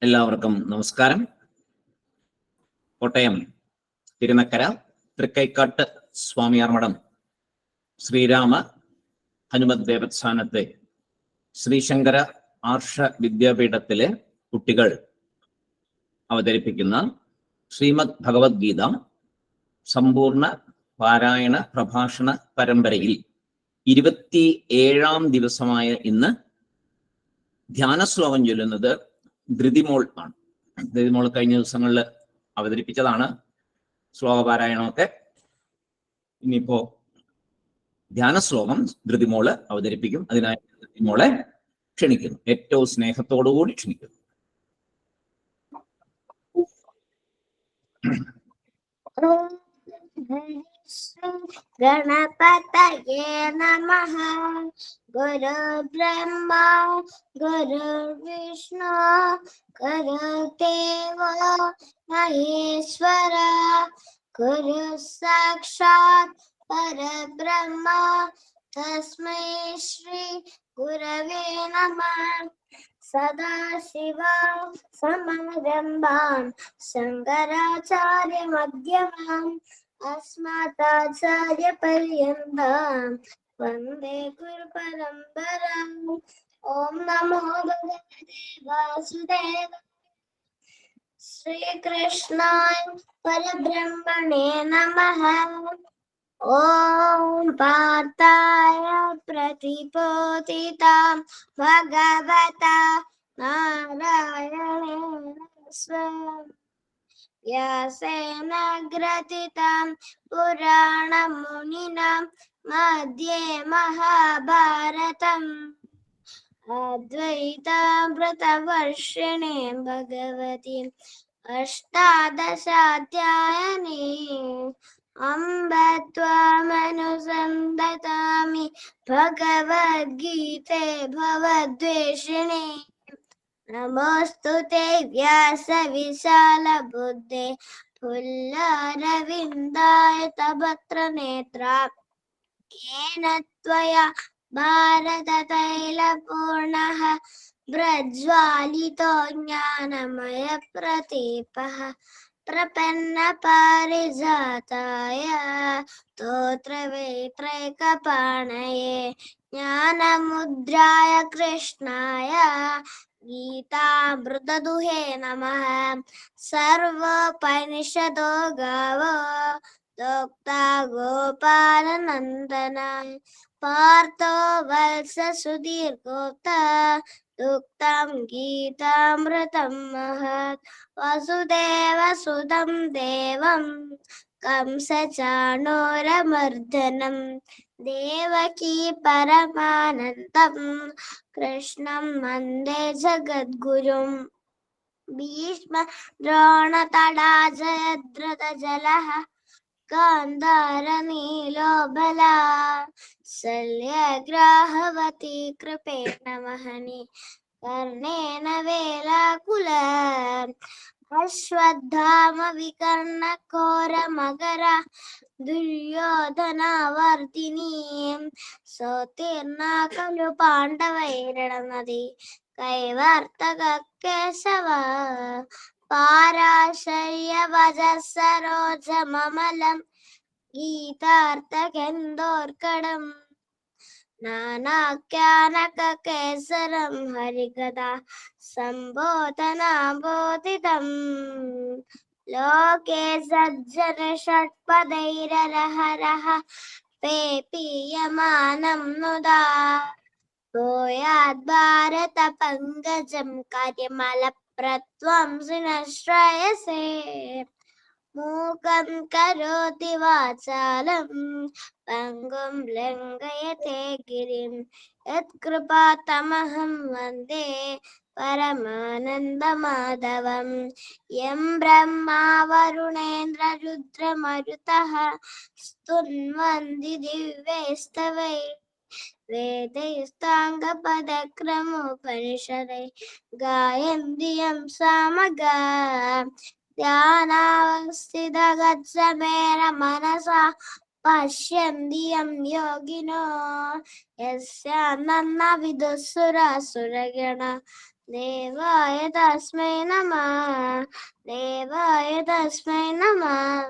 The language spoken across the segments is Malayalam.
എല്ലാവർക്കും നമസ്കാരം. കോട്ടയം തിരുനക്കര തൃക്കൈക്കാട്ട് സ്വാമിയാർ മഠം ശ്രീരാമ ഹനുമത് ദേവസ്ഥാനത്തെ ശ്രീശങ്കര ആർഷ വിദ്യാപീഠത്തിലെ കുട്ടികൾ അവതരിപ്പിക്കുന്ന ശ്രീമദ് ഭഗവത്ഗീത സമ്പൂർണ്ണ പാരായണ പ്രഭാഷണ പരമ്പരയിൽ 27ാം ദിവസമായ ഇന്ന് ധ്യാന ശ്ലോകം ചൊല്ലുന്നത് ധൃതിമോൾ ആണ്. ധൃതിമോൾ കഴിഞ്ഞ ദിവസങ്ങളിൽ അവതരിപ്പിച്ചതാണ് ശ്ലോകപാരായണമൊക്കെ. ഇനിയിപ്പോ ധ്യാന ശ്ലോകം ധൃതിമോള് അവതരിപ്പിക്കും. അതിനായി ധൃതിമോളെ ക്ഷണിക്കുന്നു, ഏറ്റവും സ്നേഹത്തോടുകൂടി ക്ഷണിക്കുന്നു. ഗണപതയേ നമഃ. ഗുരു ബ്രഹ്മ ഗുരു വിഷ്ണു ഗുരുദേവോ മഹേശ്വര ഗുരു സാക്ഷാത് പരബ്രഹ്മ തസ്മൈ ശ്രീ ഗുരവേ നമഃ. സദാശിവ സമാരംഭാം ശങ്കരാചാര്യ മധ്യമാം അസ്മദാചാര്യ പര്യന്താം വന്ദേ ഗുരു പരമ്പരാം. ഓം നമോ ഭഗവതേ വാസുദേവ ശ്രീകൃഷ്ണായ പരബ്രഹ്മണേ നമഃ. ഓം പാർത്ഥായ പ്രതിബോധിതാം ഭഗവതാ നാരായണേന സ്വയം വ്യാസേന ഗ്രഥിതാം പുരാണമുനിനാ മധ്യേ മഹാഭാരതം അദ്വൈതാമൃതവർഷിണീ ഭഗവതി അഷ്ടാദശാധ്യായിനി അംബ ത്വാമനുസന്തതാമി ഭഗവദ്ഗീതേ ഭവദ്വേഷിണി. നമോസ്തുതേ വ്യാസ വിശാല ബുദ്ധേ പുല്ലാരവിന്ദായ തപത്ര നേത്ര യേന ത്വയാ ഭാരത തൈല പൂർണഃ പ്രജ്വാലിതോ ജ്ഞാനമയ പ്രദീപഃ പ്രപന്ന പാരിജാതായ സ്തോത്രവേത്രൈകപാണയേ ജ്ഞാനമുദ്രായ കൃഷ്ണായ ഗീതാമൃതദുഹേ നമഃ. സർവോപനിഷദോ ഗാവോ ദോക്താ ഗോപാലനന്ദന പാർത്ഥോ വത്സ സുധീർഗോപ്ത ദുക്തം ഗീതാമൃതം മഹത്. വസുദേവസുതം ദേവം കംസചാണൂരമർദ്ദനം ദേവകീ പരമാനന്ദം കൃഷ്ണം വന്ദേ ജഗദ്ഗുരും. ഭീഷ്മ ദ്രോണതടാ ജയദ്രഥജലഃ ഗാന്ധാര നീലോബലാ ശല്യഗ്രാഹവതി കൃപേണ വഹനി കർണേന വേലാകുല അശ്വത്ഥാമ വികർണ ഘോരമകര ദുര്യോധനാവർത്തിനി സോതീർണ ഖലു പാണ്ഡവൈരണനദി കൈവർത്തക കേശവ പാരാശര്യവജസരോജമമലം ഗീതാർത്ഥകേന്ദോർക്കടം നാനാഖ്യാനകേസരം ഹരികഥാ സംബോധനാബോധിതം. ലോകേ സജ്ജന ഷട്പദൈരഹരഃ പേപീയമാനം നുദാ ഭൂയാത് ഭാരത പങ്കജം കാര്യമലപ്രത്വംസിന ശ്രേയസേ. മൂകം കരോതി വാചാലം പങ്കും ലംഘയത്തെ ഗിരിം യത്കൃപാതമഹം വന്ദേ പരമാനന്ദമാധവം. യം ബ്രഹ്മാ വരുണേന്ദ്ര രുദ്രമരുതഃ സ്തുന്വന്തി ദിവ്യൈസ്തവൈ വേദൈസ്താംഗപദക്രമോപനിഷദൈ ഗായന്തി യം സാമഗാ. ധ്യാനാവസ്ഥിതഗച്ഛമേന മനസാ പശ്യന്തി യം യോഗിനോ യസ്യാനന്ന വിദുസുരാസുരഗണ देवाय तस्मै नमः देवाय तस्मै नमः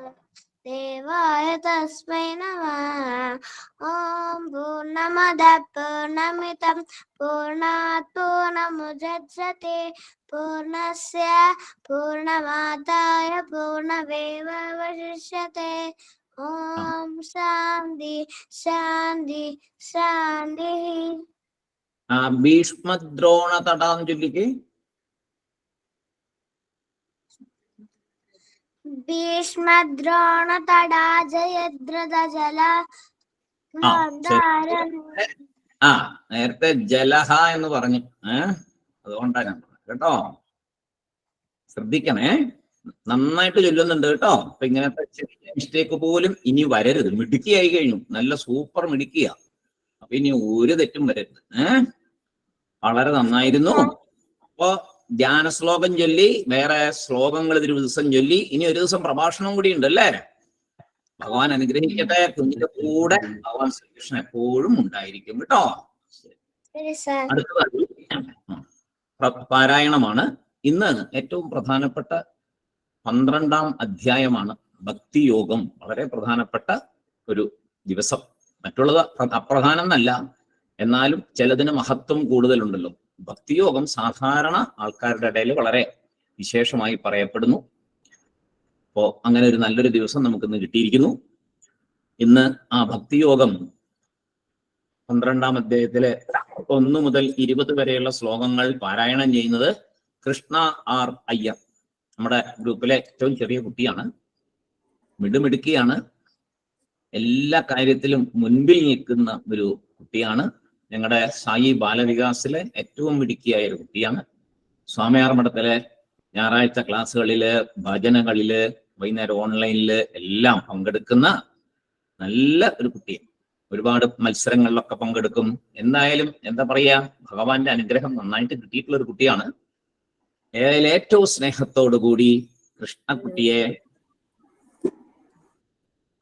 देवाय तस्मै नमः ॐ पूर्णमदः पूर्णमिदं पूर्णात् पूर्णमुदच्यते पूर्णस्य पूर्णमादाय पूर्णमेवावशिष्यते ॐ शान्ति शान्ति शान्तिः ഭീഷ്മദ്രോണതടാം ചൊല്ലിക്ക്. ഭീഷ്മദ്രോണതടാ ജയദ്രഥജല നേരത്തെ ജലഹ എന്ന് പറഞ്ഞു. അതുകൊണ്ടാണ് ഞാൻ പറഞ്ഞത് കേട്ടോ. ശ്രദ്ധിക്കണേ, നന്നായിട്ട് ചൊല്ലുന്നുണ്ട് കേട്ടോ. അപ്പൊ ഇങ്ങനത്തെ ചെറിയ മിസ്റ്റേക്ക് പോലും ഇനി വരരുത്. മിടുക്കിയായി കഴിഞ്ഞു, നല്ല സൂപ്പർ മിടുക്കിയ. അപ്പൊ ഇനി ഒരു തെറ്റും വരരുത്. വളരെ നന്നായിരുന്നു. അപ്പൊ ധ്യാന ശ്ലോകം ചൊല്ലി, വേറെ ശ്ലോകങ്ങൾ ഒരു ദിവസം ചൊല്ലി, ഇനി ഒരു ദിവസം പ്രഭാഷണം കൂടി ഉണ്ട് അല്ലേ? ഭഗവാൻ അനുഗ്രഹിക്കട്ടെ. കുഞ്ഞിന്റെ കൂടെ ഭഗവാൻ ശ്രീകൃഷ്ണൻ എപ്പോഴും ഉണ്ടായിരിക്കും കേട്ടോ. അടുത്തതായി പാരായണമാണ്. ഇന്ന് ഏറ്റവും പ്രധാനപ്പെട്ട 12ാം അധ്യായമാണ് ഭക്തിയോഗം. വളരെ പ്രധാനപ്പെട്ട ഒരു ദിവസം. മറ്റുള്ളത് അപ്രധാനം എന്നല്ല, എന്നാലും ചിലതിന് മഹത്വം കൂടുതലുണ്ടല്ലോ. ഭക്തിയോഗം സാധാരണ ആൾക്കാരുടെ ഇടയിൽ വളരെ വിശേഷമായി പറയപ്പെടുന്നു. അപ്പോ അങ്ങനെ ഒരു നല്ലൊരു ദിവസം നമുക്കിന്ന് കിട്ടിയിരിക്കുന്നു. ഇന്ന് ആ ഭക്തിയോഗം 12ാം അധ്യായത്തിലെ 1 മുതൽ 20 വരെയുള്ള ശ്ലോകങ്ങൾ പാരായണം ചെയ്യുന്നത് കൃഷ്ണ ആർ അയ്യർ. നമ്മുടെ ഗ്രൂപ്പിലെ ഏറ്റവും ചെറിയ കുട്ടിയാണ്, മിടുമിടുക്കിയാണ്, എല്ലാ കാര്യത്തിലും മുൻപിൽ നിൽക്കുന്ന ഒരു കുട്ടിയാണ്. ഞങ്ങളുടെ സായി ബാലവികാസിലെ ഏറ്റവും മിടുക്കിയായ ഒരു കുട്ടിയാണ്. സ്വാമിയാർ മഠത്തിലെ ഞായറാഴ്ച ക്ലാസ്സുകളില്, ഭജനകളില്, വൈകുന്നേരം ഓൺലൈനില് എല്ലാം പങ്കെടുക്കുന്ന നല്ല ഒരു കുട്ടിയാണ്. ഒരുപാട് മത്സരങ്ങളിലൊക്കെ പങ്കെടുക്കും. എന്തായാലും എന്താ പറയാ, ഭഗവാന്റെ അനുഗ്രഹം നന്നായിട്ട് കിട്ടിയിട്ടുള്ള ഒരു കുട്ടിയാണ്. ഏറ്റവും സ്നേഹത്തോടു കൂടി കൃഷ്ണക്കുട്ടിയെ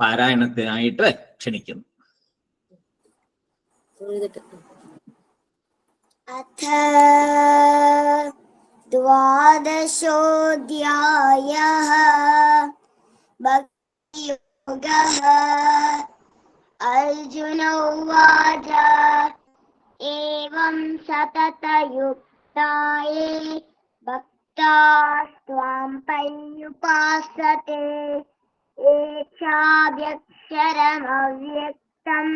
പാരായണത്തിനായിട്ട് ക്ഷണിക്കുന്നു. അഥ ദ്വാദശോऽധ്യായഃ ഭക്തിയോഗഃ അർജുന ഉവാച ഏവം സതതയുക്തായേ ഭക്താസ്ത്വാം പര്യുപാസത്തെ ഏഷാദ്യക്ഷരമവ്യക്തം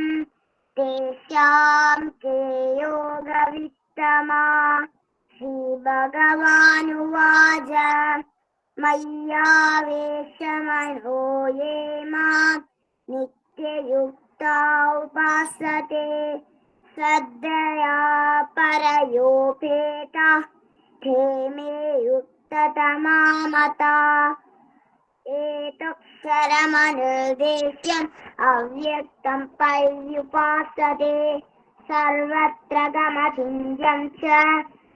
തേഷാം കേ യോഗവിത്തമാ. ശ്രീഭഗവാനുവാച മയ്യാവേശമനോ യേ മാം നിത്യയുക്താ ഉപാസത്തെ ശ്രദ്ധയാ പരയോപേതാഃ തേ മേ യുക്തതമാ മതാഃ. ഏതക്ഷരമനിർദ്ദേശ്യം അവ്യക്തം പര്യുപാസത്തെ സർവത്ര ഗമചിന്യം ച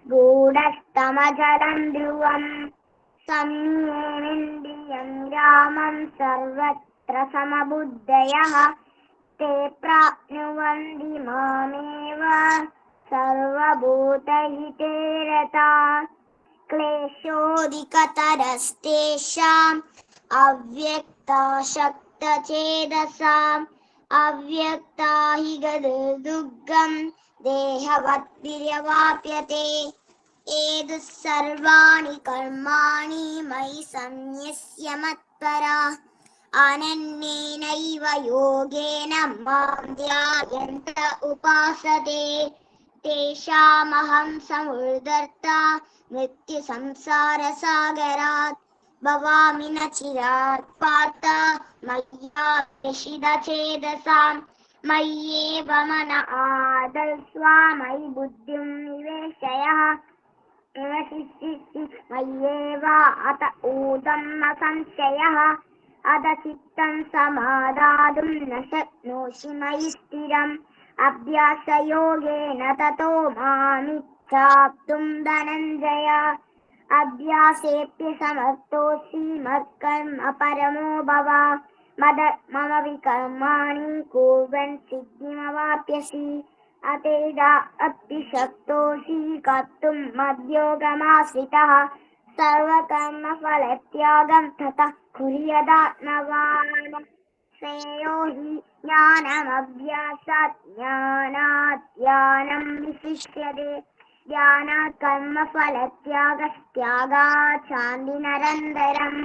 ഗൂഢസ്ഥമചലം ധ്രുവം സംയേന്ദ്രിയം രാമം സർവത്ര സമബുദ്ധയഃ തേ പ്രാപ്നുവന്തി മാമേവ സർവഭൂതഹിതേ രതാഃ. ക്ലേശോദികതരസ്തേഷാം അവ്യക്താശക്തചേതസാം അവ്യക്താ ഹി ഗതിർദുഃഖം ദേഹവദ്ഭിര്യവാപ്യത്തെ. ഏതഃ സർവാണി കർമാണി മയി സന്യസ്യ മത്പരാഃ അനന്യേനൈവ യോഗേന മാം ധ്യായന്ത ഉപാസത്തെ തേഷാമഹം സമുദ്ധർത്താ മൃത്യുസംസാരസാഗരാത് ഭവാമി ന ചിരാത് പാർത്ഥ മയ്യാവേശിതചേതസാം. മയ്യേവ മന ആദൽസ്വ മയി ബുദ്ധിം നിവേശയഃ മയ്യേവ അത ഊതം ന സംശയഃ അത ചിത്തം സമാദാതും ന ശക്നോഷി മയി സ്ഥിരം. അഭ്യാസയോഗേന തതോ മാമിച്ഛാപ്തും ധനഞ്ജയ. അഭ്യാസേപ്യ സമർത്ഥോസി മത്കർമ്മ പരമോ ഭവ. മമ വികർമാണി കുർവൻ സിദ്ധിമവാപ്യസി. अतेदा अतिशक्तोऽसि कर्तुं मद्योगमाश्रितः सर्वकर्मफलत्यागं ततः कुर्यादात्मवान् श्रेयो हि ज्ञानमभ्यासात् ज्ञानात् ज्ञानं विशिष्यते ज्ञानात् कर्मफलत्यागस्त्यागात् शान्तिनरन्तरम्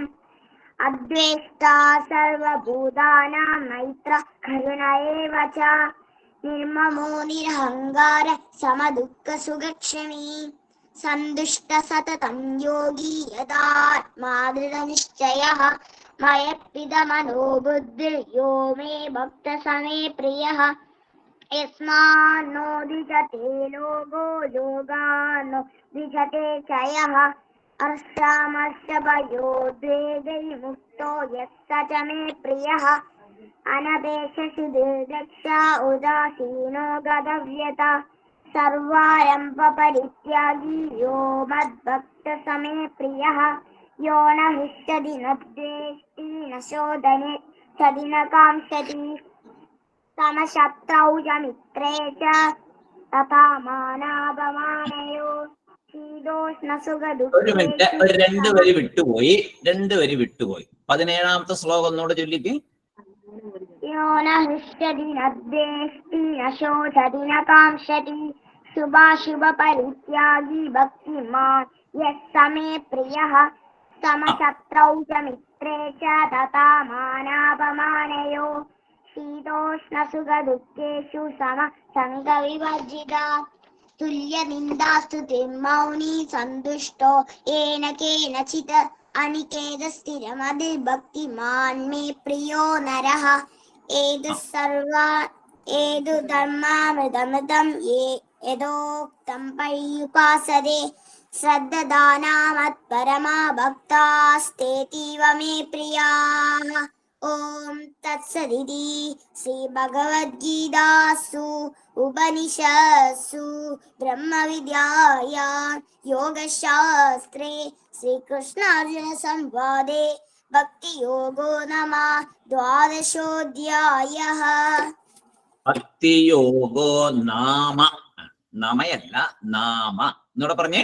अद्वेष्टा सर्वभूतानां मैत्रः करुण एव च निर्ममो निरहङ्कार समदुःखसुखक्षमी सन्तुष्ट सततं योगी यदात्मा दृढनिश्चयः मय्यर्पितमनो बुद्धिर्यो मे भक्तः स मे प्रियः यस्मान्नो द्विजते लोको योगान्नो द्विजते च यः अर्षामर्षभयोद्वेगैर्मुक्तो यः स च मे प्रियः अनपेक्षसि दुर्दक्षा उदासीनो गतव्यता सर्वारम्भपरित्यागी यो मद्भक्तः स मे प्रियः यो न हृष्यति न द्वेष्टि न शोधने सदि न काङ्क्षति समशत्रौ च मित्रे च तथा मानापमानयो ഒരു മിനിറ്റ്, शीतोष्णसुखदुःखेषु ഒരു രണ്ട് വരി വിട്ടുപോയി. 17ാമത്തെ ശ്ലോകം ഒന്നുകൂടെ ചൊല്ലിക്ക്. यो न हृष्यति न द्वेष्टि न शोचति न काङ्क्षति शुभाशुभपरित्यागी भक्तिमान् यः स मे प्रियः समशत्रौ च मित्रे च तथा मानापमानयो शीतोष्णसुखदुःखेषु समसङ्गविवर्जिता तुल्यनिन्दास्तुतिर्मौनी सन्तुष्टो येन केनचित् अनिकेतस्थिरमतिर्भक्तिमान् मे प्रियो नरः एतु धर्मामृतमृतं यदोक्तं पर्युपासते श्रद्धानामत्परमा भक्तास्तेतीव मे प्रियाः ॐ तत्सदिति श्रीभगवद्गीतासु उपनिषत्सु ब्रह्मविद्यायां योगशास्त्रे श्रीकृष्णार्जुनसंवादे भक्तियोगो नाम 12ोऽध्यायः ഭക്തിയോഗോ നാമ, നമയല്ല നാമ, എന്നൂടെ പറഞ്ഞേ.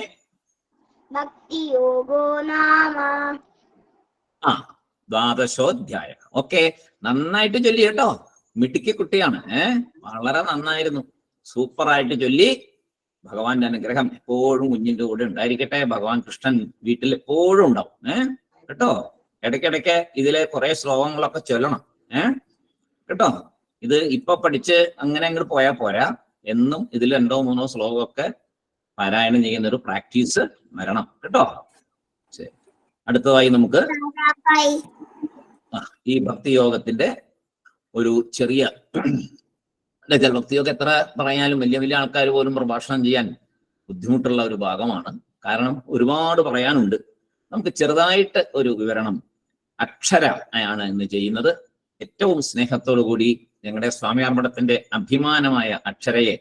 ഭക്തിയോഗോ നാമ 12ോऽധ്യായം. ഓക്കെ, നന്നായിട്ട് ചൊല്ലി കേട്ടോ. മിടുക്കി കുട്ടിയാണ്. വളരെ നന്നായിരുന്നു, സൂപ്പറായിട്ട് ചൊല്ലി. ഭഗവാന്റെ അനുഗ്രഹം എപ്പോഴും കുഞ്ഞിന്റെ കൂടെ ഉണ്ടായിരിക്കട്ടെ. ഭഗവാൻ കൃഷ്ണൻ വീട്ടിൽ എപ്പോഴും ഉണ്ടാവും. കേട്ടോ, ഇടയ്ക്കിടയ്ക്ക് ഇതിലെ കുറെ ശ്ലോകങ്ങളൊക്കെ ചൊല്ലണം. കേട്ടോ, ഇത് ഇപ്പൊ പഠിച്ച് അങ്ങനെ അങ്ങോട്ട് പോയാൽ പോരാ. എന്നും ഇതിൽ 2-3 ശ്ലോകമൊക്കെ പാരായണം ചെയ്യുന്ന ഒരു പ്രാക്ടീസ് വരണം കേട്ടോ. ശരി, അടുത്തതായി നമുക്ക് ഈ ഭക്തിയോഗത്തിന്റെ ഒരു ചെറിയ ഭക്തിയോഗം എത്ര പറഞ്ഞാലും വലിയ വലിയ ആൾക്കാർ പോലും പ്രഭാഷണം ചെയ്യാൻ ബുദ്ധിമുട്ടുള്ള ഒരു ഭാഗമാണ്. കാരണം ഒരുപാട് പറയാനുണ്ട്. നമുക്ക് ചെറുതായിട്ട് ഒരു വിവരണം. അക്ഷര ആണ് ഇന്ന് ചെയ്യുന്നത്. ഏറ്റവും സ്നേഹത്തോടു കൂടി ഞങ്ങളുടെ സ്വാമിയാർമഠത്തിന്റെ അഭിമാനമായ അക്ഷരയെ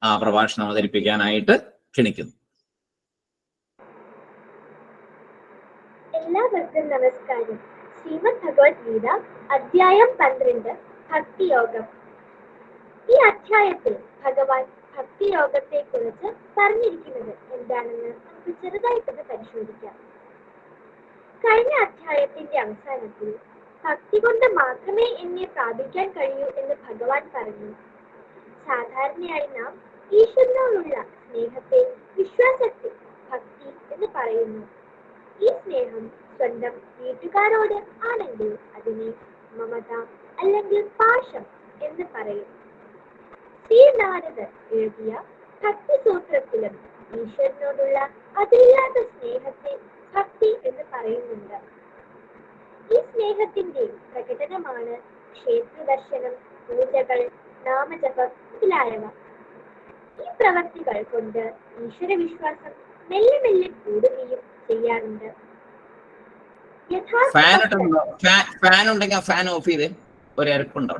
ആ പ്രഭാഷണം അവതരിപ്പിക്കാനായിട്ട് ക്ഷണിക്കുന്നു. എല്ലാവർക്കും നമസ്കാരം. ശ്രീമദ് ഭഗവത്ഗീത അധ്യായം 12 ഭക്തിയോഗം. ഈ അധ്യായത്തിൽ ഭഗവാൻ ഭക്തിയോഗത്തെ കുറിച്ച് പറഞ്ഞിരിക്കുന്നത് എന്താണെന്ന് നമുക്ക് ചെറുതായിട്ടൊന്ന് പരിശോധിക്കാം. കഴിഞ്ഞ അധ്യായത്തിന്റെ അവസാനത്തിൽ ഭക്തി കൊണ്ട് മാത്രമേ എന്നെ പ്രാപിക്കാൻ കഴിയൂ എന്ന് ഭഗവാൻ പറഞ്ഞു. സാധാരണയായി നാം ഈശ്വരനോടുള്ള സ്നേഹത്തെ വിശ്വാസത്തെ ഭക്തി എന്ന് പറയുന്നു. ഈ സ്നേഹം സ്വന്തം വീട്ടുകാരോട് ആണെങ്കിൽ അതിനെ മമത അല്ലെങ്കിൽ പാശം എന്ന് പറയും. ശ്രീനാരദർ എഴുതിയ ഭക്തി സൂത്രത്തിലും ഈശ്വരനോടുള്ള അതിരില്ലാത്ത സ്നേഹത്തെ ഭക്തി എന്ന് പറയുന്നുണ്ട്. ഈ സ്നേഹത്തിന്റെ പ്രകടനമാണ് ക്ഷേത്രദർശനം, പൂജകൾ, നാമജപം മുതലായവ. ഈ പ്രവർത്തികൾ കൊണ്ട് ഈശ്വര വിശ്വാസം മെല്ലെ മെല്ലെ കൂടുകയും ചെയ്യാറുണ്ട്. ഫാൻ ഉണ്ടെങ്കിൽ ഫാൻ ഓഫ് ചെയ്ത് ഒരു ഇരപ്പുണ്ടോ?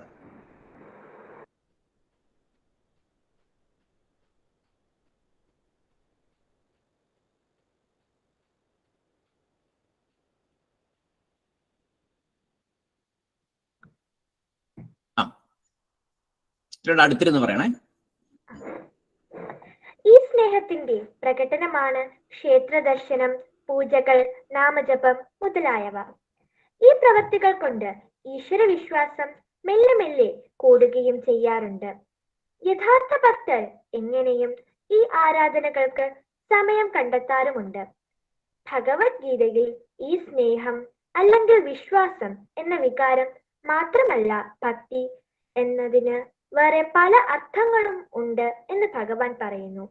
ഇച്ചിരി അടുത്തിരുന്ന് പറയണേ. ഈ സ്നേഹത്തിന്റെ പ്രകടനമാണ് ക്ഷേത്ര ദർശനം, പൂജകൾ, നാമജപം മുതലായവ. ഈ പ്രവൃത്തികൾ കൊണ്ട് ഈശ്വര വിശ്വാസം മെല്ലെ മെല്ലെ കൂടുകയും ചെയ്യാറുണ്ട്. യഥാർത്ഥ ഭക്തർ എങ്ങനെയും ഈ ആരാധനകൾക്ക് സമയം കണ്ടെത്താറുമുണ്ട്. ഭഗവത്ഗീതയിൽ ഈ സ്നേഹം അല്ലെങ്കിൽ വിശ്വാസം എന്ന വികാരം മാത്രമല്ല, ഭക്തി എന്നതിന് വേറെ പല അർത്ഥങ്ങളും ഉണ്ട് എന്ന് ഭഗവാൻ പറയുന്നു.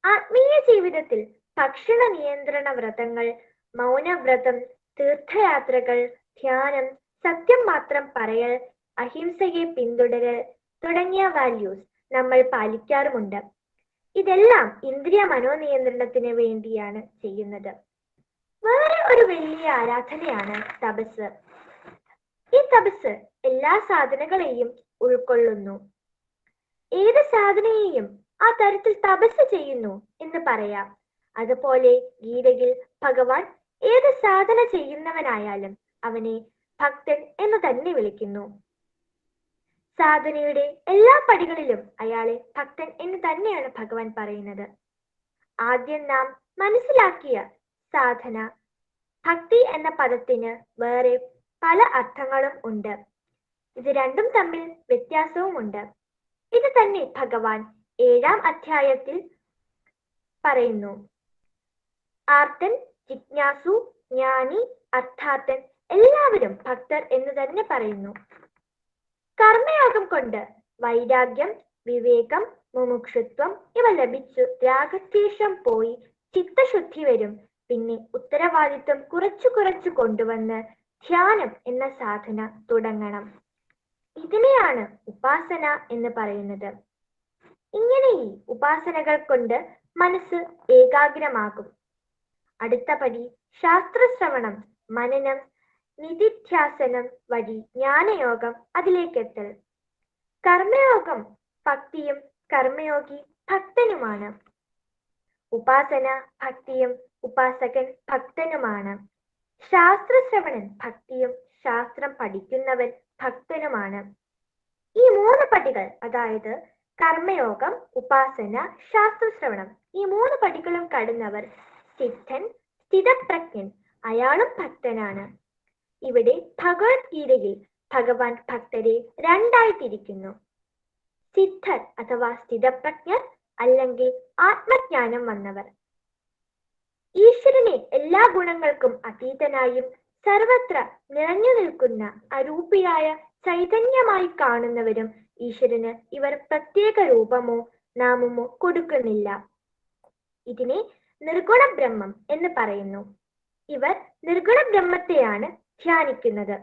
ആത്മീയ ജീവിതത്തിൽ ഭക്ഷണ നിയന്ത്രണ വ്രതങ്ങൾ, മൗനവ്രതം, തീർത്ഥയാത്രകൾ, ധ്യാനം, സത്യം മാത്രം പറയൽ, അഹിംസയെ പിന്തുടരൽ തുടങ്ങിയ വാല്യൂസ് നമ്മൾ പാലിക്കാറുമുണ്ട്. ഇതെല്ലാം ഇന്ദ്രിയ മനോനിയന്ത്രണത്തിന് വേണ്ടിയാണ് ചെയ്യുന്നത്. വേറെ ഒരു വലിയ ആരാധനയാണ് തപസ്. ഈ തപസ് എല്ലാ സാധനകളെയും ഉൾക്കൊള്ളുന്നു. ഏത് സാധനയെയും ആ തരത്തിൽ തപസ് ചെയ്യുന്നു എന്ന് പറയാം. അതുപോലെ ഗീതയിൽ ഭഗവാൻ ഏത് സാധന ചെയ്യുന്നവനായാലും അവനെ ഭക്തൻ എന്ന് തന്നെ വിളിക്കുന്നു. സാധനയുടെ എല്ലാ പടികളിലും അയാളെ ഭക്തൻ എന്ന് തന്നെയാണ് ഭഗവാൻ പറയുന്നത്. ആദ്യം നാം മനസ്സിലാക്കിയ സാധന, ഭക്തി എന്ന പദത്തിന് വേറെ പല അർത്ഥങ്ങളും ഉണ്ട്. ഇത് രണ്ടും തമ്മിൽ വ്യത്യാസവുമുണ്ട്. ഇത് തന്നെ ഭഗവാൻ 7-ാം അധ്യായത്തിൽ പറയുന്നു. ആർത്തൻ, ജിജ്ഞാസു, ജ്ഞാനി, അർത്ഥാർത്ഥൻ എല്ലാവരും ഭക്തർ എന്ന് തന്നെ പറയുന്നു. കർമ്മയോഗം കൊണ്ട് വൈരാഗ്യം, വിവേകം, മുമുക്ഷുത്വം ഇവ ലഭിച്ചു രാഗദ്വേഷം പോയി ചിത്തശുദ്ധി വരും. പിന്നെ ഉത്തരവാദിത്വം കുറച്ചു കുറച്ചു കൊണ്ടുവന്ന് ധ്യാനം എന്ന സാധന തുടങ്ങണം. ഇതിനെയാണ് ഉപാസന എന്ന് പറയുന്നത്. ഇങ്ങനെ ഈ ഉപാസനകൾ കൊണ്ട് മനസ്സ് ഏകാഗ്രമാകും. അടുത്ത പടി ശാസ്ത്രശ്രവണം, മനനം, നിധിധ്യാസനം വഴി ജ്ഞാനയോഗം, അതിലേക്കെത്തൽ. കർമ്മയോഗം ഭക്തിയും കർമ്മയോഗി ഭക്തനുമാണ്. ഉപാസന ഭക്തിയും ഉപാസകൻ ഭക്തനുമാണ്. ശാസ്ത്രശ്രവണൻ ഭക്തിയും ശാസ്ത്രം പഠിക്കുന്നവൻ ഭക്തനുമാണ്. ഈ 3 പടികൾ, അതായത് കർമ്മയോഗം, ഉപാസന, ശാസ്ത്രശ്രവണം, ഈ 3 പടികളും കടന്നവർ സിദ്ധൻ, സ്ഥിതപ്രജ്ഞൻ, അയാളും ഭക്തനാണ്. ഇവിടെ ഭഗവത്ഗീതയിൽ ഭഗവാൻ ഭക്തരെ 2ആയി തിരിക്കുന്നു. സിദ്ധർ അഥവാ സ്ഥിതപ്രജ്ഞർ, അല്ലെങ്കിൽ ആത്മജ്ഞാനം വന്നവർ. ഈശ്വരനെ എല്ലാ ഗുണങ്ങൾക്കും അതീതനായും സർവത്ര നിറഞ്ഞു നിൽക്കുന്ന അരൂപിയായ ചൈതന്യമായി കാണുന്നവരും. ഈശ്വരന് ഇവർ പ്രത്യേക രൂപമോ നാമമോ കൊടുക്കുന്നില്ല. ഇതിനെ നിർഗുണ ബ്രഹ്മം എന്ന് പറയുന്നു. ഇവർ നിർഗുണ ബ്രഹ്മത്തെയാണ് ധ്യാനിക്കുന്നത്.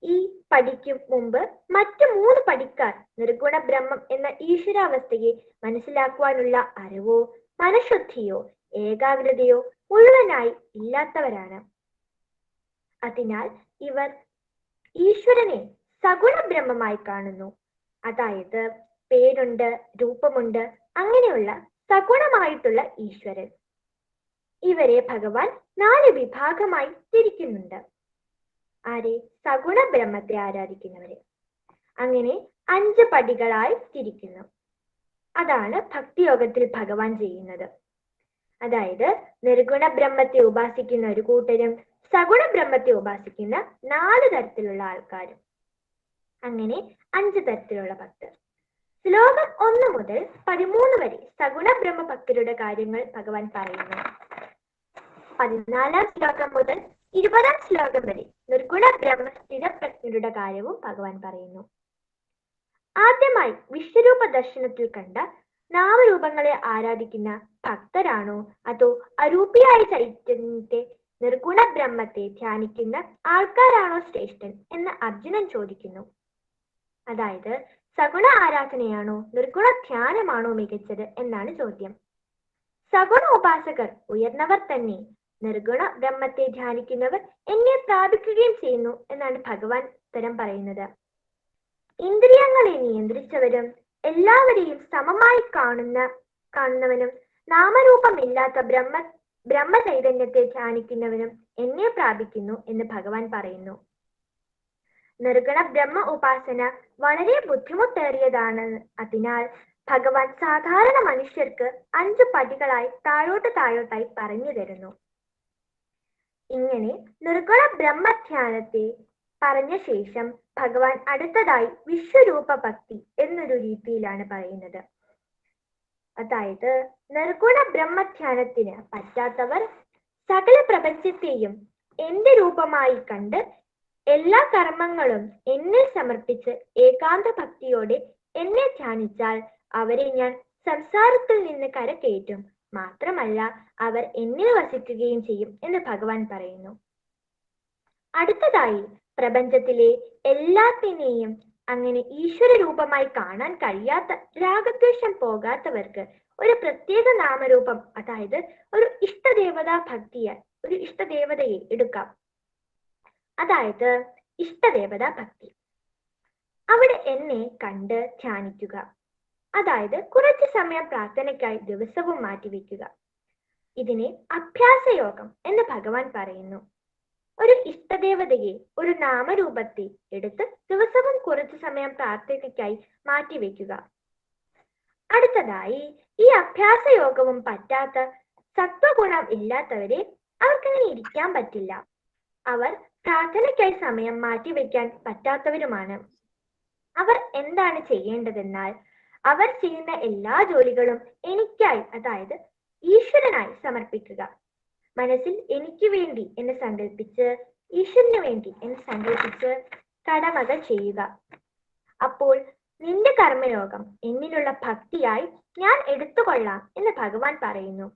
ഈ പടിക്ക് മുമ്പ് മറ്റു 3 പടിക്കാർ നിർഗുണ ബ്രഹ്മം എന്ന ഈശ്വരാവസ്ഥയെ മനസ്സിലാക്കുവാനുള്ള അറിവോ മനഃശുദ്ധിയോ ഏകാഗ്രതയോ മുഴുവനായി ഇല്ലാത്തവരാണ്. അതിനാൽ ഇവർ ഈശ്വരനെ സഗുണ ബ്രഹ്മമായി കാണുന്നു. അതായത് പേരുണ്ട്, രൂപമുണ്ട്, അങ്ങനെയുള്ള സഗുണമായിട്ടുള്ള ഈശ്വരൻ. ഇവരെ ഭഗവാൻ 4 വിഭാഗമായി തിരിക്കുന്നുണ്ട്. ആരെ? സഗുണ ബ്രഹ്മത്തെ ആരാധിക്കുന്നവരെ. അങ്ങനെ 5 പടികളായി തിരിക്കുന്നു. അതാണ് ഭക്തിയോഗത്തിൽ ഭഗവാൻ ചെയ്യുന്നത്. അതായത് നിർഗുണ ബ്രഹ്മത്തെ ഉപാസിക്കുന്ന ഒരു കൂട്ടരും സഗുണ ബ്രഹ്മത്തെ ഉപാസിക്കുന്ന 4 തരത്തിലുള്ള ആൾക്കാരും. അങ്ങനെ 5 തരത്തിലുള്ള ഭക്തർ. ശ്ലോകം 1 മുതൽ 13 വരെ സഗുണ ബ്രഹ്മ ഭക്തരുടെ കാര്യങ്ങൾ ഭഗവാൻ പറയുന്നു. 14-ാം ശ്ലോകം മുതൽ 20-ാം ശ്ലോകം വരെ നിർഗുണ ബ്രഹ്മ സ്ഥിതപ്രജ്ഞരുടെ കാര്യവും ഭഗവാൻ പറയുന്നു. ആദ്യമായി വിശ്വരൂപ ദർശനത്തിൽ കണ്ട നാമരൂപങ്ങളെ ആരാധിക്കുന്ന ഭക്തരാണോ അതോ അരൂപിയായ ചൈതന്യത്തെ നിർഗുണ ബ്രഹ്മത്തെ ധ്യാനിക്കുന്ന ആൾക്കാരാണോ ശ്രേഷ്ഠൻ എന്ന് അർജുനൻ ചോദിക്കുന്നു. അതായത് സഗുണ ആരാധനയാണോ നിർഗുണ ധ്യാനമാണോ മികച്ചത് എന്നാണ് ചോദ്യം. സഗുണ ഉപാസകർ ഉയർന്നവർ തന്നെ. നിർഗുണ ബ്രഹ്മത്തെ ധ്യാനിക്കുന്നവർ എന്നെ പ്രാപിക്കുകയും ചെയ്യുന്നു എന്നാണ് ഭഗവാൻ ഉത്തരം പറയുന്നത്. ഇന്ദ്രിയങ്ങളെ നിയന്ത്രിച്ചവരും എല്ലാവരെയും സമമായി കാണുന്നവനും നാമരൂപമില്ലാത്ത ബ്രഹ്മചൈതന്യത്തെ ധ്യാനിക്കുന്നവനും എന്നെ പ്രാപിക്കുന്നു എന്ന് ഭഗവാൻ പറയുന്നു. നിർഗുണ ബ്രഹ്മ ഉപാസന വളരെ ബുദ്ധിമുട്ടേറിയതാണ്. അതിനാൽ ഭഗവാൻ സാധാരണ മനുഷ്യർക്ക് 5 പടികളായി താഴോട്ടായി പറഞ്ഞു തരുന്നു. ഇങ്ങനെ നിർഗുണ ബ്രഹ്മധ്യാനത്തെ പറഞ്ഞ ശേഷം ഭഗവാൻ അടുത്തതായി വിശ്വരൂപ ഭക്തി എന്നൊരു രീതിയിലാണ് പറയുന്നത്. അതായത് നിർഗുണ ബ്രഹ്മധ്യാനത്തിന് പറ്റാത്തവർ സകല പ്രപഞ്ചത്തെയും എന്റെ രൂപമായി കണ്ട് എല്ലാ കർമ്മങ്ങളും എന്നെ സമർപ്പിച്ച് ഏകാന്ത ഭക്തിയോടെ എന്നെ ധ്യാനിച്ചാൽ അവരെ ഞാൻ സംസാരത്തിൽ നിന്ന് കരകയറ്റും, മാത്രമല്ല അവർ എന്നിൽ വസിക്കുകയും ചെയ്യും എന്ന് ഭഗവാൻ പറയുന്നു. അടുത്തതായി പ്രപഞ്ചത്തിലെ എല്ലാത്തിനെയും അങ്ങനെ ഈശ്വര രൂപമായി കാണാൻ കഴിയാത്ത, രാഗദ്വേഷം പോകാത്തവർക്ക് ഒരു പ്രത്യേക നാമരൂപം, അതായത് ഒരു ഇഷ്ടദേവതാ ഭക്തിയെ, ഒരു ഇഷ്ടദേവതയെ എടുക്കാം. അതായത് ഇഷ്ടദേവതാ ഭക്തി. അവിടെ എന്നെ കണ്ട് ധ്യാനിക്കുക. അതായത് കുറച്ചു സമയം പ്രാർത്ഥനയ്ക്കായി ദിവസവും മാറ്റിവെക്കുക. ഇതിനെ അഭ്യാസയോഗം എന്ന് ഭഗവാൻ പറയുന്നു. ഒരു ഇഷ്ടദേവതയെ, ഒരു നാമരൂപത്തെ എടുത്ത് ദിവസവും കുറച്ചു സമയം പ്രാർത്ഥനയ്ക്കായി മാറ്റിവെക്കുക. അടുത്തതായി ഈ അഭ്യാസയോഗവും പറ്റാത്ത, സത്വഗുണം ഇല്ലാത്തവരെ അവർക്കങ്ങനെ ഇരിക്കാൻ പറ്റില്ല. അവർ പ്രാർത്ഥനയ്ക്കായി സമയം മാറ്റിവെക്കാൻ പറ്റാത്തവരുമാണ്. അവർ എന്താണ് ചെയ്യേണ്ടതെന്നാൽ അവർ ചെയ്യുന്ന എല്ലാ ജോലികളും എനിക്കായി, അതായത് ഈശ്വരനായി സമർപ്പിക്കുക. മനസ്സിൽ എനിക്ക് വേണ്ടി എന്ന് സങ്കല്പിച്ച്, ഈശ്വരന് വേണ്ടി എന്ന് സങ്കല്പിച്ച് കടമകൾ ചെയ്യുക. അപ്പോൾ നിന്റെ കർമ്മയോഗം എന്നിലുള്ള ഭക്തിയായി ഞാൻ എടുത്തുകൊള്ളാം എന്ന് ഭഗവാൻ പറയുന്നു.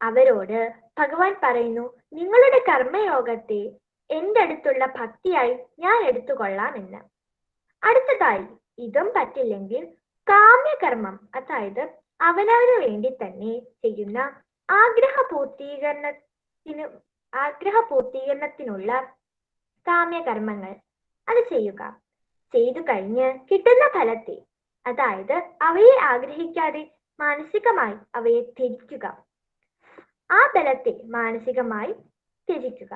അവരോട് ഭഗവാൻ പറയുന്നു, നിങ്ങളുടെ കർമ്മയോഗത്തെ എന്റെ അടുത്തുള്ള ഭക്തിയായി ഞാൻ എടുത്തുകൊള്ളാം എന്ന്. അടുത്തതായി ഇതും പറ്റില്ലെങ്കിൽ കാമ്യകർമ്മം, അതായത് അവനവന് വേണ്ടി തന്നെ ചെയ്യുന്ന ആഗ്രഹപൂർത്തീകരണത്തിനുള്ള കാമ്യകർമ്മങ്ങൾ അത് ചെയ്യുക. ചെയ്തു കഴിഞ്ഞ് കിട്ടുന്ന ഫലത്തെ, അതായത് അവയെ ആഗ്രഹിക്കാതെ മാനസികമായി അവയെ ത്യജിക്കുക. ആ ബലത്തെ മാനസികമായി ത്യജിക്കുക.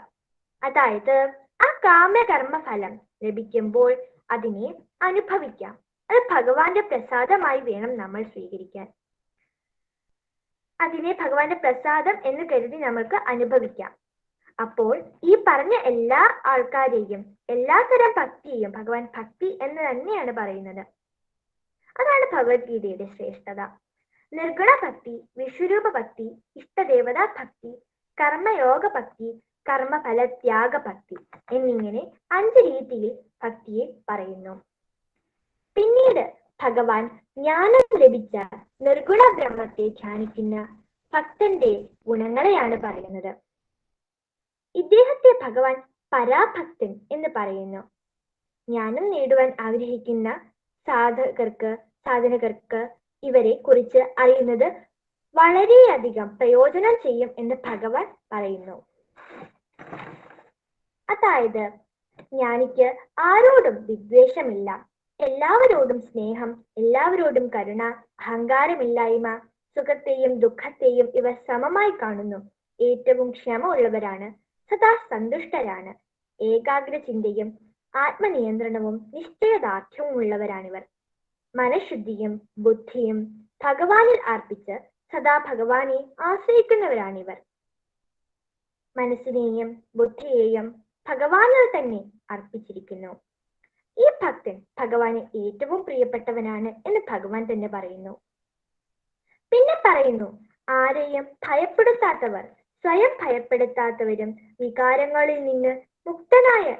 അതായത് ആ കാമ്യകർമ്മ ഫലം ലഭിക്കുമ്പോൾ അതിനെ അനുഭവിക്കാം. അത് ഭഗവാന്റെ പ്രസാദമായി വേണം നമ്മൾ സ്വീകരിക്കാൻ. അതിനെ ഭഗവാന്റെ പ്രസാദം എന്ന് കരുതി നമ്മൾക്ക് അനുഭവിക്കാം. അപ്പോൾ ഈ പറഞ്ഞ എല്ലാ ആൾക്കാരെയും, എല്ലാത്തരം ഭക്തിയെയും ഭഗവാൻ ഭക്തി എന്ന് തന്നെയാണ് പറയുന്നത്. അതാണ് ഭഗവത്ഗീതയുടെ ശ്രേഷ്ഠത. നിർഗുണ ഭക്തി, വിശ്വരൂപ ഭക്തി, ഇഷ്ടദേവതാ ഭക്തി, കർമ്മയോഗ ഭക്തി, കർമ്മഫല ത്യാഗ ഭക്തി എന്നിങ്ങനെ 5 രീതിയിൽ ഭക്തിയെ പറയുന്നു. പിന്നീട് ഭഗവാൻ ജ്ഞാനം ലഭിച്ച നിർഗുണ ബ്രഹ്മത്തെ ധ്യാനിക്കുന്ന ഭക്തന്റെ ഗുണങ്ങളെയാണ് പറയുന്നത്. ഇദ്ദേഹത്തെ ഭഗവാൻ പരാഭക്തൻ എന്ന് പറയുന്നു. ജ്ഞാനം നേടുവാൻ ആഗ്രഹിക്കുന്ന സാധകർക്ക് ഇവരെ കുറിച്ച് അറിയുന്നത് വളരെയധികം പ്രയോജനം ചെയ്യും എന്ന് ഭഗവാൻ പറയുന്നു. അതായത് ജ്ഞാനിക്ക് ആരോടും വിദ്വേഷമില്ല, എല്ലാവരോടും സ്നേഹം, എല്ലാവരോടും കരുണ, അഹങ്കാരമില്ലായ്മ, സുഖത്തെയും ദുഃഖത്തെയും ഇവർ സമമായി കാണുന്നു. ഏറ്റവും ക്ഷമ ഉള്ളവരാണ്, സദാ സന്തുഷ്ടരാണ്, ഏകാഗ്ര ചിന്തയും ആത്മനിയന്ത്രണവും നിശ്ചയദാർഢ്യവും ഉള്ളവരാണിവർ. മനഃശുദ്ധിയും ബുദ്ധിയും ഭഗവാനിൽ അർപ്പിച്ച് സദാ ഭഗവാനെ ആശ്രയിക്കുന്നവരാണിവർ. മനസ്സിനെയും ബുദ്ധിയെയും ഭഗവാനിൽ തന്നെ അർപ്പിച്ചിരിക്കുന്നു. ഈ ഭക്തൻ ഭഗവാന് ഏറ്റവും പ്രിയപ്പെട്ടവനാണ് എന്ന് ഭഗവാൻ തന്നെ പറയുന്നു. പിന്നെ പറയുന്നു, ആരെയും ഭയപ്പെടുത്താത്തവർ, സ്വയം ഭയപ്പെടുത്താത്തവരും വികാരങ്ങളിൽ നിന്ന് മുക്തനായി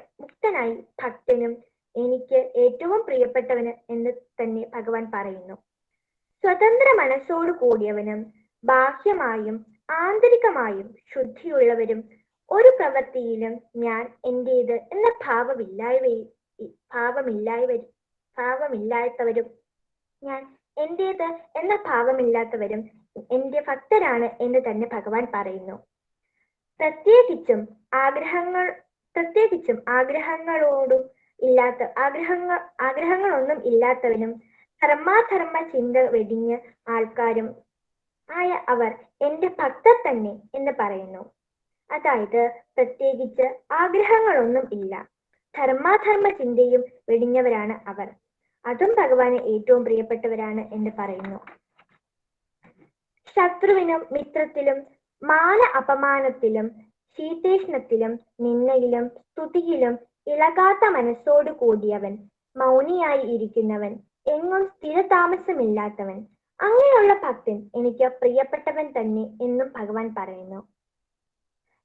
ഭക്തനും എനിക്ക് ഏറ്റവും പ്രിയപ്പെട്ടവന് എന്ന് തന്നെ ഭഗവാൻ പറയുന്നു. സ്വതന്ത്ര മനസ്സോടു കൂടിയവനും ബാഹ്യമായും ആന്തരികമായും ശുദ്ധിയുള്ളവരും ഒരു പ്രവൃത്തിയിലും ഞാൻ എന്റേത് എന്ന ഭാവമില്ലാത്തവരും ഞാൻ എന്റേത് എന്ന ഭാവമില്ലാത്തവരും എന്റെ ഭക്തരാണ് എന്ന് തന്നെ ഭഗവാൻ പറയുന്നു. പ്രത്യേകിച്ചും ആഗ്രഹങ്ങളൊന്നും ഇല്ലാത്തവനും ധർമാധർമ്മ ചിന്ത വെടിഞ്ഞ് ആൾക്കാരും ആയ അവർ എന്റെ ഭക്തർ തന്നെ എന്ന് പറയുന്നു. അതായത് പ്രത്യേകിച്ച് ആഗ്രഹങ്ങളൊന്നും ഇല്ല, ധർമാധർമ്മ ചിന്തയും വെടിഞ്ഞവരാണ് അവർ. അതും ഭഗവാന് ഏറ്റവും പ്രിയപ്പെട്ടവരാണ് എന്ന് പറയുന്നു. ശത്രുവിനും മിത്രത്തിലും മാന അപമാനത്തിലും ശീതേഷ്ണത്തിലും നിന്നയിലും സ്തുതിയിലും ഇളകാത്ത മനസ്സോടു കൂടിയവൻ, മൗനിയായി ഇരിക്കുന്നവൻ, എങ്ങും സ്ഥിരതാമസമില്ലാത്തവൻ, അങ്ങനെയുള്ള ഭക്തൻ എനിക്ക് പ്രിയപ്പെട്ടവൻ തന്നെ എന്നും ഭഗവാൻ പറയുന്നു.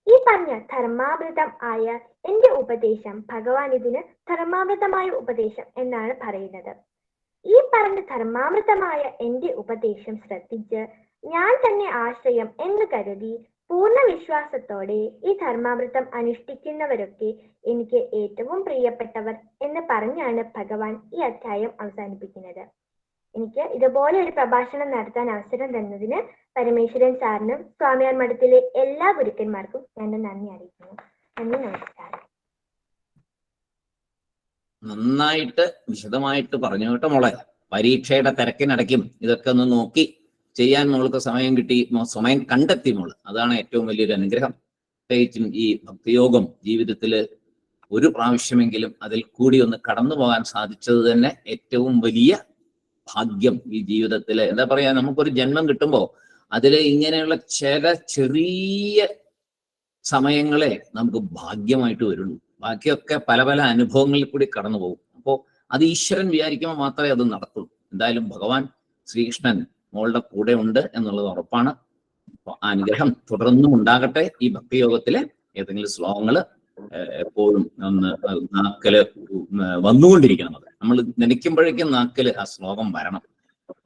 ഈ പറഞ്ഞ ധർമാമൃതം ആയ എന്റെ ഉപദേശം, ഭഗവാൻ ഇതിന് ധർമാമൃതമായ ഉപദേശം എന്നാണ് പറയുന്നത്. ഈ പറഞ്ഞ ധർമാമൃതമായ എന്റെ ഉപദേശം ശ്രദ്ധിച്ച് ഞാൻ തന്നെ ആശ്രയം എന്ന് കരുതി പൂർണ്ണ വിശ്വാസത്തോടെ ഈ ധർമാമൃതം അനുഷ്ഠിക്കുന്നവരൊക്കെ എനിക്ക് ഏറ്റവും പ്രിയപ്പെട്ടവർ എന്ന് പറഞ്ഞാണ് ഭഗവാൻ ഈ അധ്യായം അവസാനിപ്പിക്കുന്നത്. എനിക്ക് ഇതുപോലെ ഒരു പ്രഭാഷണം നടത്താൻ അവസരം തന്നതിന് പരമേശ്വരൻ സാറിനും സ്വാമിയാർ മഠത്തിലെ എല്ലാ ഗുരുക്കന്മാർക്കും ഞാൻ നന്ദി അറിയിക്കുന്നു. നന്ദി, നമസ്കാരം. നന്നായിട്ട് വിശദമായിട്ട് പറഞ്ഞു കേട്ടോ മോളെ. പരീക്ഷയുടെ തിരക്കിനിടയ്ക്കും ഇതൊക്കെ ഒന്ന് നോക്കി ചെയ്യാൻ മോൾക്ക് സമയം കിട്ടി, സമയം കണ്ടെത്തി മോള്. അതാണ് ഏറ്റവും വലിയൊരു അനുഗ്രഹം. പ്രത്യേകിച്ചും ഈ ഭക്തിയോഗം ജീവിതത്തിൽ ഒരു പ്രാവശ്യമെങ്കിലും അതിൽ കൂടി ഒന്ന് കടന്നു പോകാൻ സാധിച്ചത് തന്നെ ഏറ്റവും വലിയ ഭാഗ്യം. ഈ ജീവിതത്തിൽ എന്താ പറയാ, നമുക്കൊരു ജന്മം കിട്ടുമ്പോൾ അതിൽ ഇങ്ങനെയുള്ള ചില ചെറിയ സമയങ്ങളെ നമുക്ക് ഭാഗ്യമായിട്ട് വരുള്ളൂ. ബാക്കിയൊക്കെ പല പല അനുഭവങ്ങളിൽ കൂടി കടന്നു പോകും. അപ്പോൾ അത് ഈശ്വരൻ വിചാരിക്കുമ്പോൾ മാത്രമേ അത് നടത്തുള്ളൂ. എന്തായാലും ഭഗവാൻ ശ്രീകൃഷ്ണൻ മോളുടെ കൂടെ ഉണ്ട് എന്നുള്ളത് ഉറപ്പാണ്. അപ്പൊ അനുഗ്രഹം തുടർന്നും ഉണ്ടാകട്ടെ. ഈ ഭക്തിയോഗത്തിലെ ഏതെങ്കിലും ശ്ലോകങ്ങള് എപ്പോഴും ഒന്ന് നാക്കല് വന്നുകൊണ്ടിരിക്കണം. അത് നമ്മൾ നനയ്ക്കുമ്പോഴേക്കും നാക്കില് ആ ശ്ലോകം വരണം.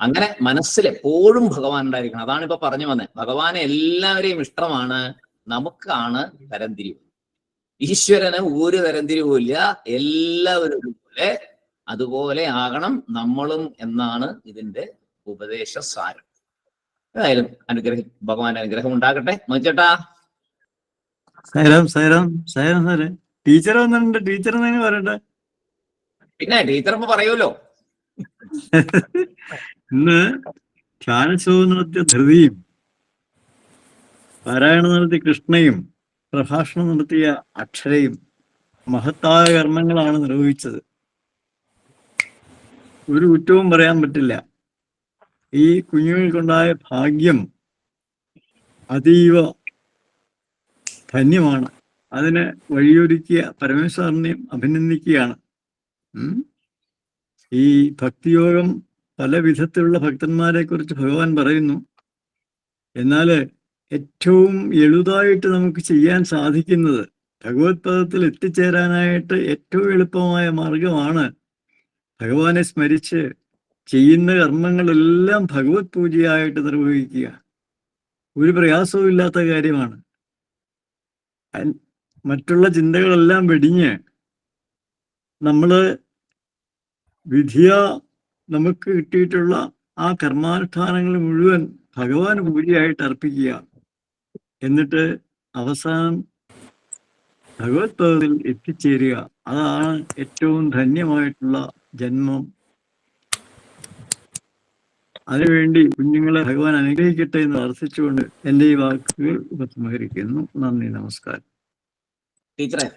അങ്ങനെ മനസ്സിൽ എപ്പോഴും ഭഗവാൻ ഉണ്ടായിരിക്കണം. അതാണ് ഇപ്പൊ പറഞ്ഞു വന്നത്. ഭഗവാന് എല്ലാവരെയും ഇഷ്ടമാണ്, നമുക്കാണ് തരംതിരിവ്. ഈശ്വരന് ഒരു തരംതിരിവുമില്ല, എല്ലാവരും പോലെ അതുപോലെ ആകണം നമ്മളും എന്നാണ് ഇതിന്റെ ഉപദേശ സാരം. ഏതായാലും ഭഗവാന്റെ അനുഗ്രഹം ഉണ്ടാകട്ടെ. മോചേട്ടാ, സൈറാം സൈറാം സൈറാം സാറേ, ടീച്ചർ വന്നിട്ടുണ്ട്. ടീച്ചർ എന്നു പറയട്ടെ. പിന്നെ ടീച്ചർ ഇപ്പൊ പറയൂലോ. ഇന്ന് ധ്യാനശ്ലോകം നടത്തിയ ധൃതിയും, പാരായണം നടത്തിയ കൃഷ്ണയും, പ്രഭാഷണം നടത്തിയ അക്ഷരയും മഹത്തായ കർമ്മങ്ങളാണ് നിർവഹിച്ചത്. ഒരു കുറ്റവും പറയാൻ പറ്റില്ല. ഈ കുഞ്ഞുങ്ങൾക്കുണ്ടായ ഭാഗ്യം അതീവ ധന്യമാണ്. അതിന് വഴിയൊരുക്കിയ പരമേശ്വരനെയും അഭിനന്ദിക്കുകയാണ്. ഈ ഭക്തിയോഗം പല വിധത്തിലുള്ള ഭക്തന്മാരെ കുറിച്ച് ഭഗവാൻ പറയുന്നു. എന്നാൽ ഏറ്റവും എളുതായിട്ട് നമുക്ക് ചെയ്യാൻ സാധിക്കുന്നത്, ഭഗവത് പദത്തിൽ എത്തിച്ചേരാനായിട്ട് ഏറ്റവും എളുപ്പമായ മാർഗമാണ് ഭഗവാനെ സ്മരിച്ച് ചെയ്യുന്ന കർമ്മങ്ങളെല്ലാം ഭഗവത് പൂജയായിട്ട് നിർവഹിക്കുക. ഒരു പ്രയാസവും ഇല്ലാത്ത കാര്യമാണ്. മറ്റുള്ള ചിന്തകളെല്ലാം വെടിഞ്ഞ് നമ്മള് വിധിയ നമുക്ക് കിട്ടിയിട്ടുള്ള ആ കർമാനുഷ്ഠാനങ്ങൾ മുഴുവൻ ഭഗവാൻ പൂജയായിട്ട് അർപ്പിക്കുക. എന്നിട്ട് അവസാനം ഭഗവത് പദത്തിൽ എത്തിച്ചേരുക. അതാണ് ഏറ്റവും ധന്യമായിട്ടുള്ള ജന്മം. അതിനുവേണ്ടി കുഞ്ഞുങ്ങളെ ഭഗവാൻ അനുഗ്രഹിക്കട്ടെ എന്ന് പ്രാർത്ഥിച്ചുകൊണ്ട് എൻ്റെ ഈ വാക്കുകൾ ഉപസംഹരിക്കുന്നു. നന്ദി, നമസ്കാരം. ടീച്ചറെ,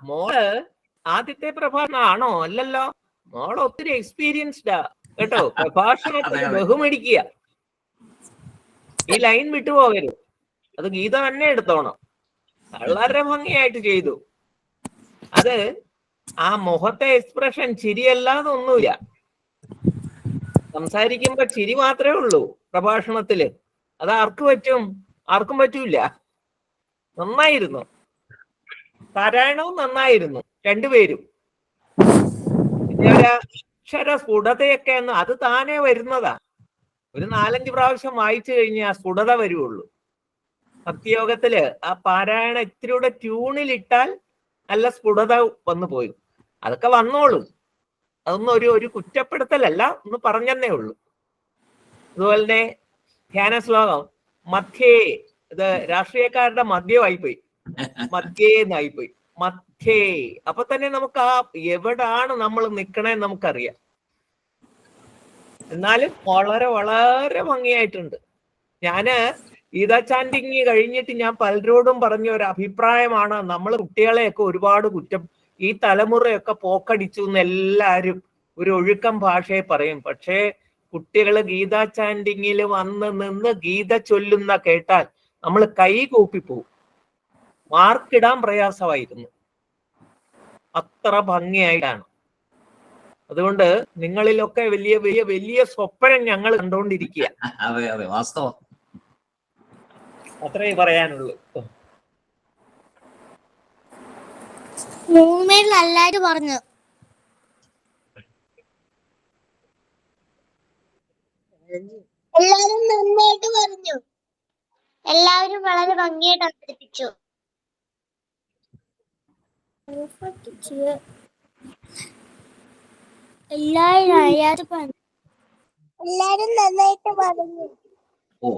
മോള് ആദ്യത്തെ പ്രഭാഷണമാണോ? അല്ലല്ലോ, മോള് ഒത്തിരി എക്സ്പീരിയൻസ്ഡാ കേട്ടോ. പ്രഭാഷണത്തിന് ബഹുമടിക്കുക. ഈ ലൈൻ വിട്ടുപോകരുത്. അത് ഗീത തന്നെ എടുത്തോണം. വളരെ ഭംഗിയായിട്ട് ചെയ്തു. അത് ആ മുഖത്തെ എക്സ്പ്രഷൻ ചിരിയല്ലാതെ ഒന്നുമില്ല. സംസാരിക്കുമ്പോ ചിരി മാത്രമേ ഉള്ളൂ പ്രഭാഷണത്തില്. അത് ആർക്ക് പറ്റും? ആർക്കും പറ്റൂല. നന്നായിരുന്നു. പാരായണവും നന്നായിരുന്നു, രണ്ടുപേരും. പിന്നെ ഒരു അക്ഷര സ്ഫുടതയൊക്കെ അത് താനേ വരുന്നതാ. ഒരു 4-5 പ്രാവശ്യം വായിച്ചു കഴിഞ്ഞാൽ ആ സ്ഫുടത വരുവുള്ളൂ. ഭക്തിയോഗത്തില് ആ പാരായണം ഇത്തിരിയുടെ ട്യൂണിലിട്ടാൽ നല്ല സ്ഫുടത വന്നു പോയി. അതൊക്കെ വന്നോളും. അതൊന്നും ഒരു കുറ്റപ്പെടുത്തലല്ല, ഒന്ന് പറഞ്ഞെന്നേ ഉള്ളൂ. അതുപോലെ തന്നെ ധ്യാന ശ്ലോകം മധ്യേ, ഇത് രാഷ്ട്രീയക്കാരുടെ മധ്യമായിപ്പോയി, മധ്യേന്നായിപ്പോയി, മധ്യേ. അപ്പൊ തന്നെ നമുക്ക് ആ എവിടാണ് നമ്മൾ നിക്കണേന്ന് നമുക്കറിയാം. എന്നാലും വളരെ വളരെ ഭംഗിയായിട്ടുണ്ട്. ഞാന് ഗീതാ ചാൻഡിങ് കഴിഞ്ഞിട്ട് ഞാൻ പലരോടും പറഞ്ഞ ഒരു അഭിപ്രായമാണ്, നമ്മൾ കുട്ടികളെയൊക്കെ ഒരുപാട് കുറ്റം, ഈ തലമുറയൊക്കെ പോക്കടിച്ചു എന്ന് എല്ലാവരും ഒരു ഒഴുക്കം ഭാഷയെ പറയും. പക്ഷേ കുട്ടികൾ ഗീതാ ചാൻഡിങ്ങിൽ വന്ന് നിന്ന് ഗീത ചൊല്ലുന്ന കേട്ടാൽ നമ്മൾ കൈ കൂപ്പിപ്പോവും. മാർക്കിടാൻ പ്രയാസമായിരുന്നു, അത്ര ഭംഗിയായിട്ടാണ്. അതുകൊണ്ട് നിങ്ങളിലൊക്കെ വലിയ വലിയ വലിയ സ്വപ്നം ഞങ്ങൾ കണ്ടുകൊണ്ടിരിക്കുക. അതെ അതെ, വാസ്തവം. അത്രേ പറയാനുള്ളൂ. മൂന്നുപേരിൽ എല്ലാരും പറഞ്ഞു. എല്ലാരും നന്നായിട്ട് പറഞ്ഞു. എല്ലാവരും വളരെ ഭംഗിയായിട്ട് അവതരിപ്പിച്ചു. എല്ലാരും നന്നായിട്ട് പറഞ്ഞു. ഓ,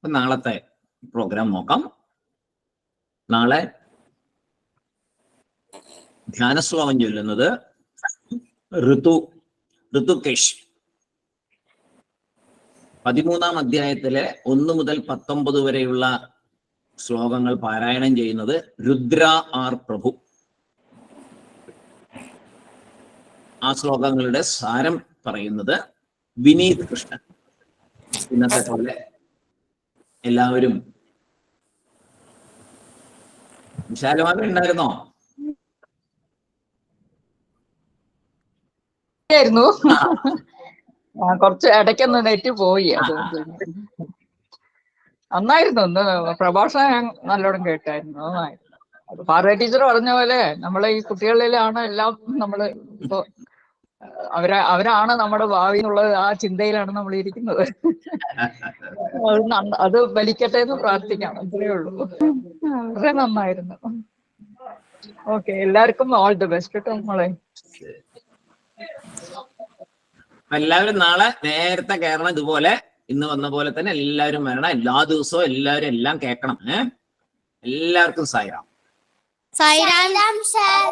നാളത്തെ പ്രോഗ്രാം നോക്കാം. നാളെ ധ്യാനശ്ലോകം ചൊല്ലുന്നത് ഋതുകേശ്. 13-ാം അധ്യായത്തിലെ 1 മുതൽ 19 വരെയുള്ള ശ്ലോകങ്ങൾ പാരായണം ചെയ്യുന്നത് രുദ്ര ആർ പ്രഭു. ആ ശ്ലോകങ്ങളുടെ സാരം പറയുന്നത് വിനീത് കൃഷ്ണൻ. ഇന്നത്തെ പോലെ എല്ലാവരും വിശാലമായി ഉണ്ടായിരുന്നോ? കുറച്ച് ഇടയ്ക്കൊന്ന് നെറ്റ് പോയി. അത് നന്നായിരുന്നു. ഒന്ന് പ്രഭാഷണം ഞാൻ നല്ലോണം കേട്ടായിരുന്നു. നന്നായിരുന്നു. അത് പാർവതി ടീച്ചർ പറഞ്ഞ പോലെ നമ്മളെ ഈ കുട്ടികളിലാണ് എല്ലാം നമ്മള് ഇപ്പൊ അവരാണ് നമ്മുടെ ഭാവി എന്നുള്ള ആ ചിന്തയിലാണ് നമ്മൾ ഇരിക്കുന്നത്. അത് വലിക്കട്ടെ എന്ന് പ്രാർത്ഥിക്കാം, അത്രേ ഉള്ളൂ. വളരെ നന്നായിരുന്നു. ഓക്കെ, എല്ലാവർക്കും ഓൾ ദി ബെസ്റ്റ് കേട്ടോ നമ്മളെ. എല്ലാവരും നാളെ നേരത്തെ കയറണം. ഇതുപോലെ ഇന്ന് വന്ന പോലെ തന്നെ എല്ലാവരും വരണം. എല്ലാ ദിവസവും എല്ലാവരും എല്ലാം കേൾക്കണം. എല്ലാവർക്കും സായിറാം. സായിറാം സാർ.